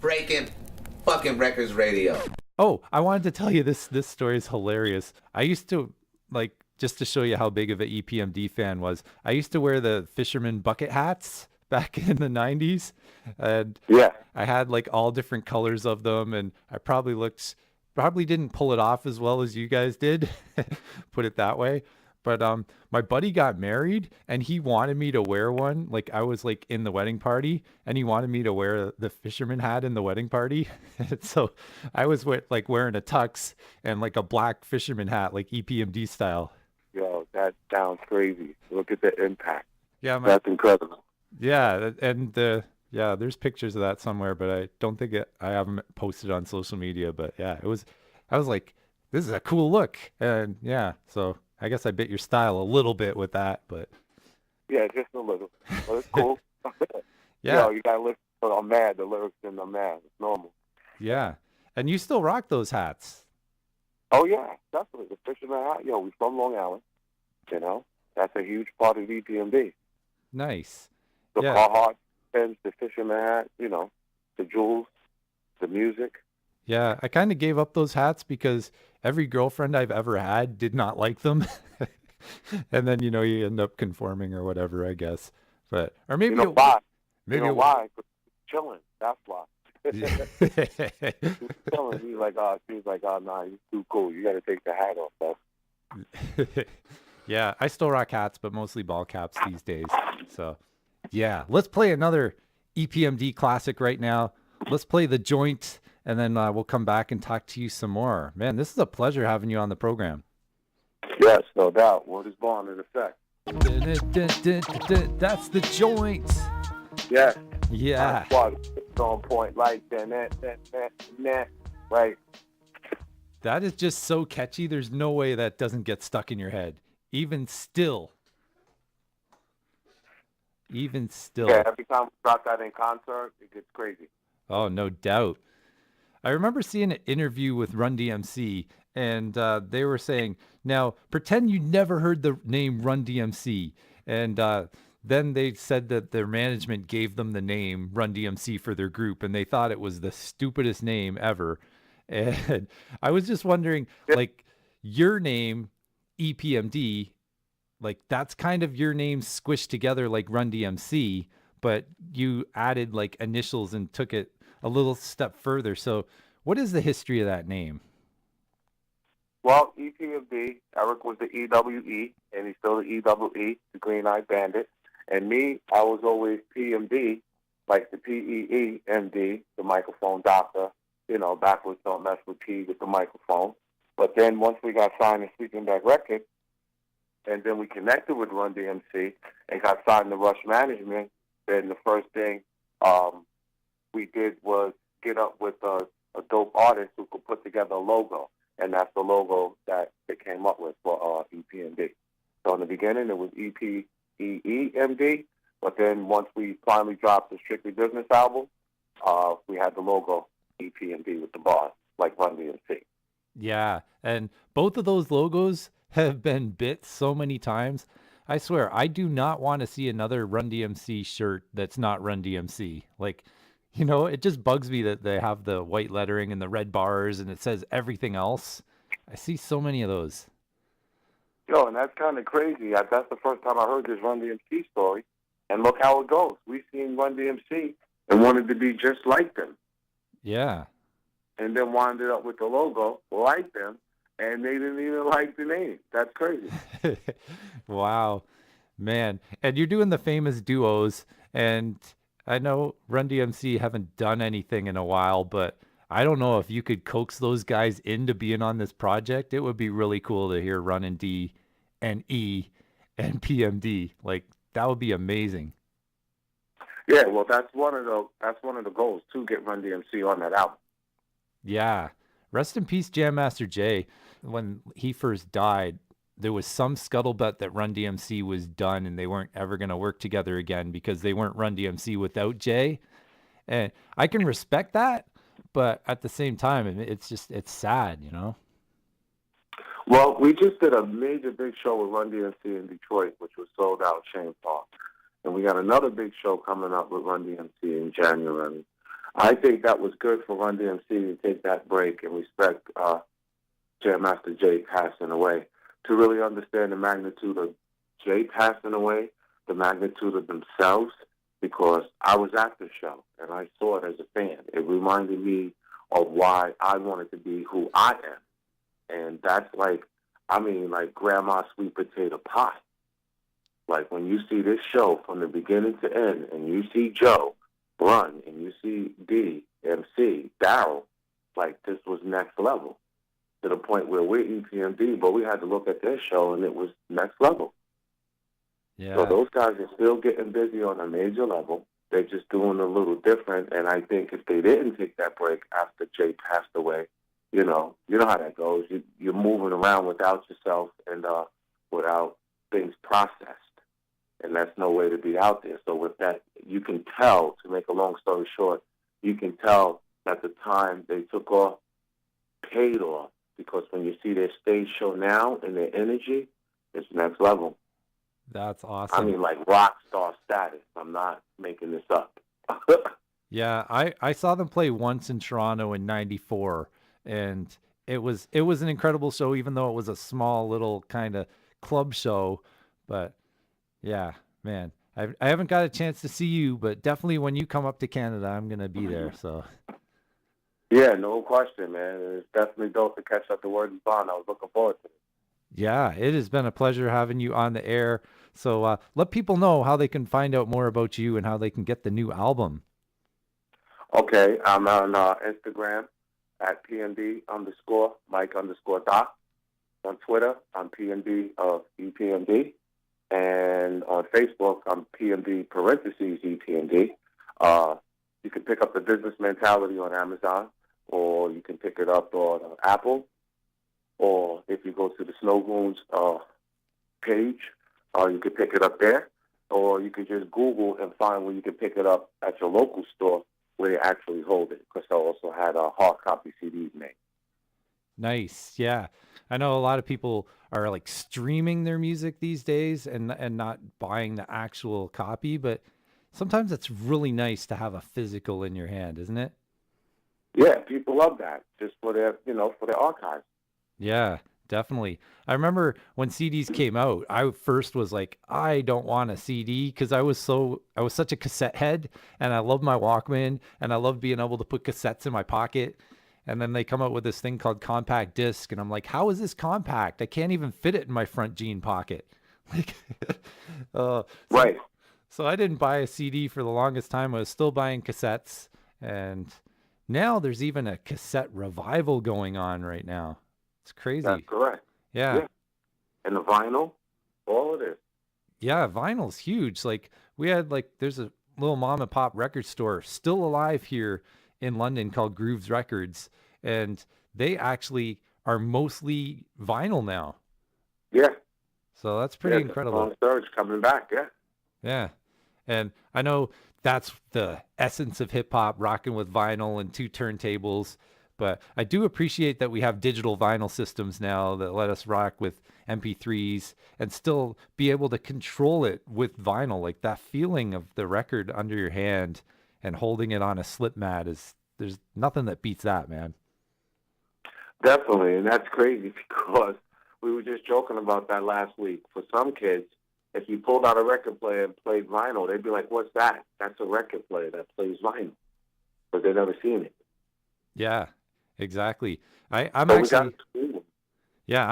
Breaking fucking Records Radio. Oh, I wanted to tell you this story is hilarious. I used to like just to show you how big of an EPMD fan was. I used to wear the fisherman bucket hats back in the 90s, and Yeah. I had like all different colors of them, and I probably didn't pull it off as well as you guys did, put it that way. But my buddy got married and he wanted me to wear one. Like I was like in the wedding party and he wanted me to wear the fisherman hat in the wedding party. And so I was like wearing a tux and like a black fisherman hat, like EPMD style. Yo, that sounds crazy. Look at the impact. Yeah, That's incredible. yeah, and yeah, there's pictures of that somewhere, but I don't think I haven't posted on social media. But yeah, I was like, this is a cool look, and yeah, so I guess I bit your style a little bit with that, but Yeah, just a little. But it's cool. yeah, You gotta listen to I'm mad, the lyrics in I'm mad. It's normal. yeah, and you still rock those hats. Oh yeah, definitely. The fisherman hat. Yo, we from Long Island. You know? That's a huge part of EPMD. Nice. The Yeah. Carhartt pens, the fisherman hat, the jewels, the music. Yeah, I kind of gave up those hats because every girlfriend I've ever had did not like them. And then, you end up conforming or whatever, I guess. But, or maybe, You know why? maybe, Why? 'Cause chilling. That's why. it- He's chilling. She's like, oh, nah, you're too cool. You got to take the hat off, though. Yeah, I still rock hats, but mostly ball caps these days. So, yeah, let's play another EPMD classic right now. Let's play The Joint, and then we'll come back and talk to you some more. Man, this is a pleasure having you on the program. Yes, no doubt. Word is born in effect. That's The Joint. Yes. Yeah. It's on point like that. Right. That is just so catchy. There's no way that doesn't get stuck in your head. Even still. Yeah, every time we drop that in concert, it gets crazy. Oh, no doubt. I remember seeing an interview with Run DMC, and they were saying, now, pretend you never heard the name Run DMC. And then they said that their management gave them the name Run DMC for their group, and they thought it was the stupidest name ever. And I was just wondering, like, your name, EPMD, like, that's kind of your name squished together like Run DMC, but you added, like, initials and took it a little step further. So what is the history of that name? Well, EPMD, Eric was the EWE, and he's still the EWE, the Green Eyed Bandit. And me, I was always PMD, like the PEEMD, the microphone doctor. Backwards don't mess with P with the microphone. But then once we got signed to Sleeping Bag Records, and then we connected with Run DMC and got signed to Rush Management, then the first thing we did was get up with a dope artist who could put together a logo. And that's the logo that they came up with for EPMD. So in the beginning, it was EPEEMD. But then once we finally dropped the Strictly Business album, we had the logo EPMD with the bars, like Run DMC. Yeah, and both of those logos have been bit so many times. I swear, I do not want to see another Run DMC shirt that's not Run DMC. Like, it just bugs me that they have the white lettering and the red bars and it says everything else. I see so many of those. Yo, and that's kind of crazy. That's the first time I heard this Run DMC story. And look how it goes. We seen Run DMC and wanted to be just like them. Yeah. And then wound up with the logo like them, and they didn't even like the name. That's crazy. Wow, man. And you're doing the famous duos, and I know Run DMC haven't done anything in a while, but I don't know if you could coax those guys into being on this project. It would be really cool to hear Run and D and E and PMD. Like, that would be amazing. Yeah, well, that's one of the goals to get Run DMC on that album. Yeah. Rest in peace, Jam Master Jay. When he first died, there was some scuttlebutt that Run DMC was done and they weren't ever going to work together again because they weren't Run DMC without Jay. And I can respect that, but at the same time, it's sad, Well, we just did a major big show with Run DMC in Detroit, which was sold out Shane Park. And we got another big show coming up with Run DMC in January. I think that was good for Run DMC to take that break and respect Jam Master Jay passing away, to really understand the magnitude of Jay passing away, the magnitude of themselves, because I was at the show and I saw it as a fan. It reminded me of why I wanted to be who I am. And that's like grandma's sweet potato pie. Like when you see this show from the beginning to end and you see Joe Run and you see D, MC, Daryl, like this was next level, to the point where we're EPMD, but we had to look at their show and it was next level. Yeah. So those guys are still getting busy on a major level. They're just doing a little different. And I think if they didn't take that break after Jay passed away, you know how that goes. You're moving around without yourself and without things processed. And that's no way to be out there. So with that, you can tell, to make a long story short, you can tell that the time they took off paid off, because when you see their stage show now and their energy, it's next level. That's awesome. I mean, like rock star status. I'm not making this up. Yeah, I saw them play once in Toronto in '94, and it was an incredible show, even though it was a small little kind of club show. But yeah, man, I haven't got a chance to see you, but definitely when you come up to Canada, I'm gonna be there. So Yeah, no question, man. It's definitely dope to catch up the word and bond. I was looking forward to it. yeah, it has been a pleasure having you on the air. So let people know how they can find out more about you and how they can get the new album. Okay, I'm on Instagram at PND_Mike_Doc. On Twitter, I'm PND of EPMD. And on Facebook, I'm PMD parentheses EPMD. You can pick up The Business Mentality on Amazon, or you can pick it up on Apple, or if you go to the Snow Goons page, you can pick it up there, or you can just Google and find where you can pick it up at your local store where they actually hold it, because they also had hard copy CDs made. Nice. Yeah. I know a lot of people are like streaming their music these days and not buying the actual copy, but sometimes it's really nice to have a physical in your hand, isn't it? Yeah, people love that, just for their archives. Yeah, definitely. I remember when CDs came out, I first was like, I don't want a CD, because I was such a cassette head, and I love my Walkman, and I love being able to put cassettes in my pocket. And then they come out with this thing called compact disc, and I'm like, how is this compact? I can't even fit it in my front jean pocket. Like, Right. So I didn't buy a CD for the longest time. I was still buying cassettes, and now there's even a cassette revival going on right now. It's crazy. That's correct. Yeah. And the vinyl, all of this. Yeah, vinyl's huge. Like there's a little mom and pop record store still alive here in London called Grooves Records, and they actually are mostly vinyl now. Yeah. So that's pretty incredible. Long surge coming back, yeah. Yeah. And I know that's the essence of hip hop, rocking with vinyl and two turntables. But I do appreciate that we have digital vinyl systems now that let us rock with MP3s and still be able to control it with vinyl. Like that feeling of the record under your hand and holding it on a slip mat there's nothing that beats that, man. Definitely. And that's crazy, because we were just joking about that last week. For some kids, if you pulled out a record player and played vinyl, they'd be like, what's that? That's a record player that plays vinyl. But they've never seen it. Yeah, exactly. I'm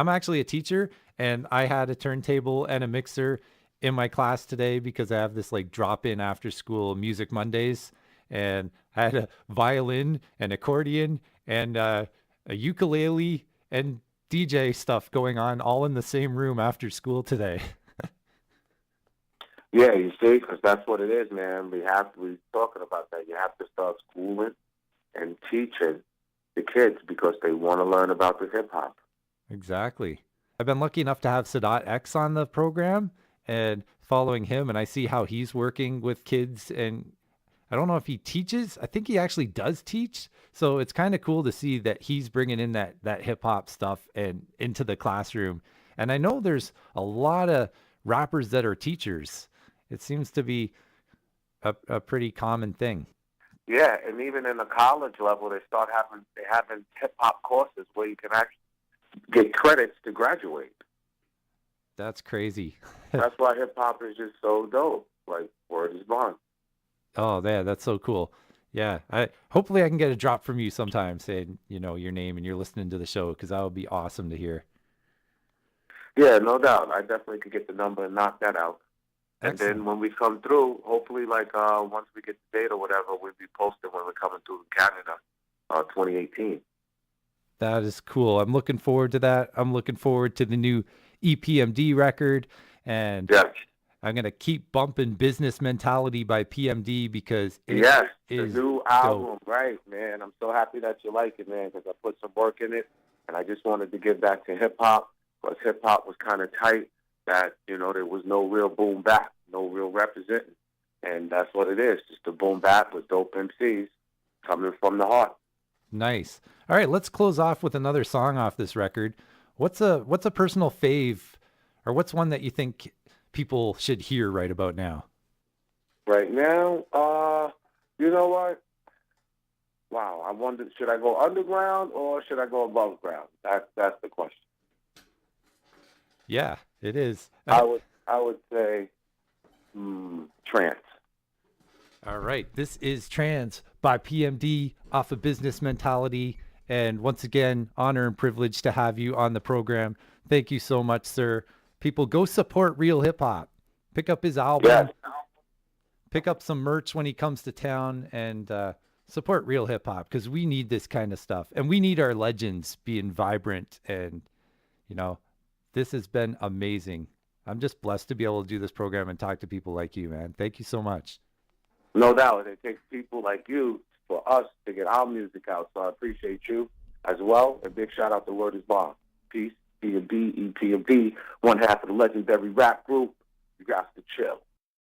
actually a teacher, and I had a turntable and a mixer in my class today because I have this like drop-in after school music Mondays, and I had a violin and accordion and a ukulele and DJ stuff going on all in the same room after school today. Yeah, you see, because that's what it is, man. We're talking about that. You have to start schooling and teaching the kids because they want to learn about the hip hop. Exactly. I've been lucky enough to have Sadat X on the program and following him, and I see how he's working with kids, and I don't know if he teaches. I think he actually does teach. So it's kind of cool to see that he's bringing in that hip hop stuff and into the classroom. And I know there's a lot of rappers that are teachers. It seems to be a pretty common thing. Yeah, and even in the college level, they having hip hop courses where you can actually get credits to graduate. That's crazy. That's why hip hop is just so dope. Like word is bond. Oh, yeah, that's so cool. Yeah, hopefully I can get a drop from you sometime saying, your name and you're listening to the show because that would be awesome to hear. Yeah, no doubt. I definitely could get the number and knock that out. And Excellent. then when we come through, hopefully, once we get the date or whatever, we'll be posting when we're coming through Canada, 2018. That is cool. I'm looking forward to that. I'm looking forward to the new EPMD record, and Yeah. I'm gonna keep bumping Business Mentality by PMD because it Yes, is the new album, right, man. I'm so happy that you like it, man, because I put some work in it, and I just wanted to give back to hip-hop, because hip-hop was kind of tight, that, there was no real boom bap, no real representing, and that's what it is, just a boom bap with dope MCs coming from the heart. Nice. All right, let's close off with another song off this record. What's a personal fave, or what's one that you think people should hear right about now? Right now, you know what? Wow, I wonder, should I go underground or should I go above ground? That's the question. Yeah, it is. I would say trance. All right, this is Trance by PMD off of Business Mentality. And once again, honor and privilege to have you on the program. Thank you so much, sir. People, go support Real Hip Hop. Pick up his album. Yes. Pick up some merch when he comes to town, and support Real Hip Hop, because we need this kind of stuff. And we need our legends being vibrant. And, this has been amazing. I'm just blessed to be able to do this program and talk to people like you, man. Thank you so much. No doubt. It takes people like you for us to get our music out. So I appreciate you as well. A big shout out to Word is Bond. Peace. PMD, EPMD, one half of the legendary rap group. You got to chill.